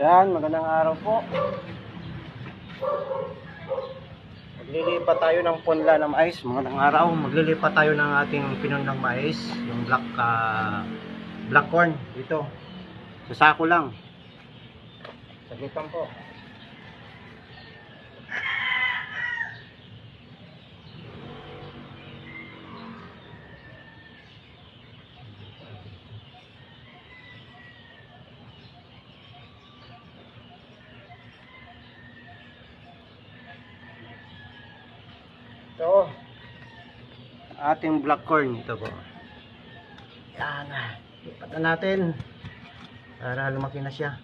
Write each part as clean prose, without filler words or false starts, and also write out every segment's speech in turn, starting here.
Yan, magandang araw po. Maglilipat tayo ng punla ng mais. Magandang araw. Maglilipat tayo ng ating pinunlang mais, yung black corn dito. Sa sako lang. Sagitan po. Ito, ating black corn ito po. Yan, lipat na natin para lumaki na siya.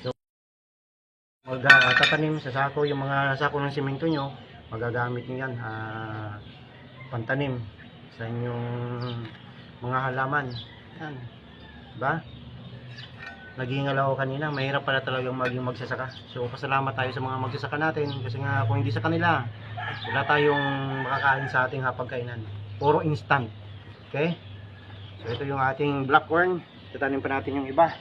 So, tatanim sa sako, yung mga sako ng simento nyo, magagamit nyo yan pantanim sa inyong mga halaman. Yan, diba? Naghingal ako kanina, mahirap pala talagang maging magsasaka. So pasalamat tayo sa mga magsasaka natin, kasi nga kung hindi sa kanila, wala tayong makakain sa ating hapagkainan. Puro instant. Okay? So ito yung ating black corn. Tatanim pa natin yung iba.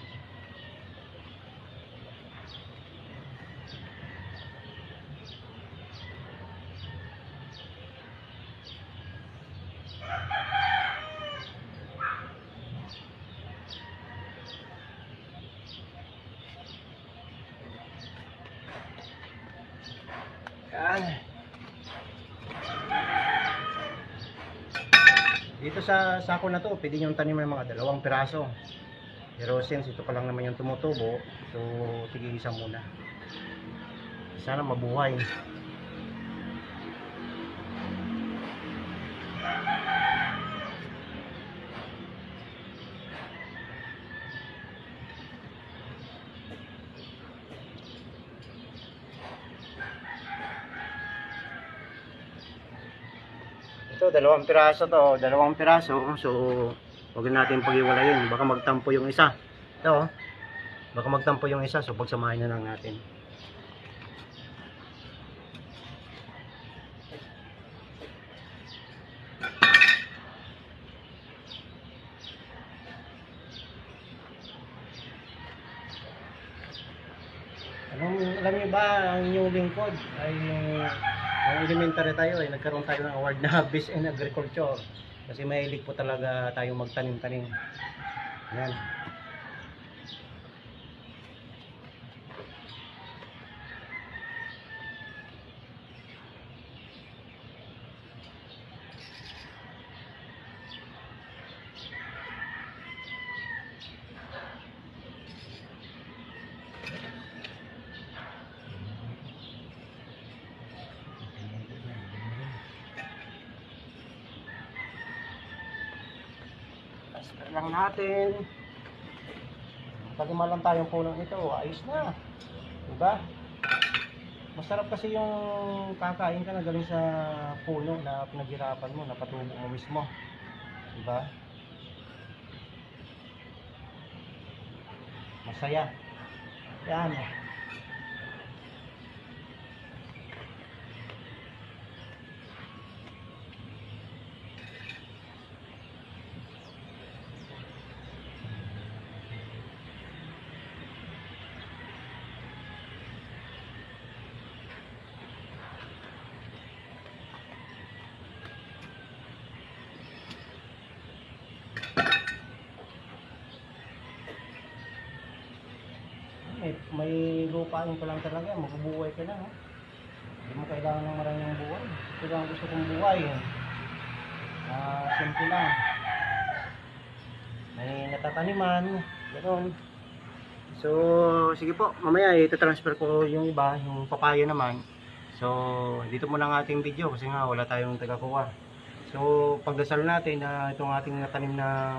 Yan. Dito sa sako na to, pwede nyo tanim ng mga 2 piraso. Pero since ito pa lang naman yung tumutubo, so sige, isa muna. Sana mabuhay. Ito, 2 piraso to, 2 piraso. So, huwag natin pag-iwalayin. Baka magtampo yung isa. Ito, baka magtampo yung isa. So, pagsamahin na lang natin. Alam niyo ba, ang inyong lingkod ay ang elementary tayo ay nagkaroon tayo ng award na Best in Agriculture, kasi mahilig po talaga tayong magtanim-tanim. Yan. Basta lang natin. Pag umalang tayong punong ito, ayos na. Diba? Masarap kasi yung kakain ka na galing sa puno na pinaghirapan mo, napatubo mo mismo. Diba? Masaya. Yan. May lupain ko lang talaga, mabubuhay ka na. Hindi mo kailangan ng maraming buhay. Ito lang gusto kong buhay. Simple lang. May natataniman, gano'n. So, sige po, mamaya itatransfer ko yung iba, yung papaya naman. So, dito muna ang ating video kasi nga wala tayong tagakuha. So, pagdasal natin na itong ating natanim na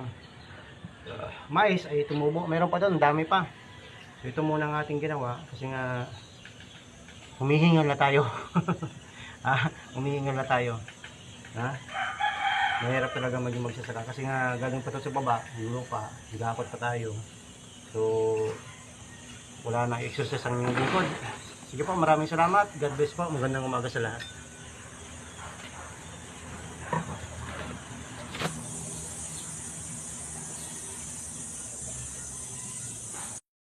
mais ay tumubo. Meron pa doon, dami pa. So, ito muna ang ating ginawa kasi nga humihingal na tayo. Humihingal na tayo. Mahirap talaga maging magsasaka kasi nga galing pa to sa baba, yung lupa, higakot pa tayo. So, wala na exercise ang lingkod. Sige po, maraming salamat. God bless po. Magandang umaga sa lahat.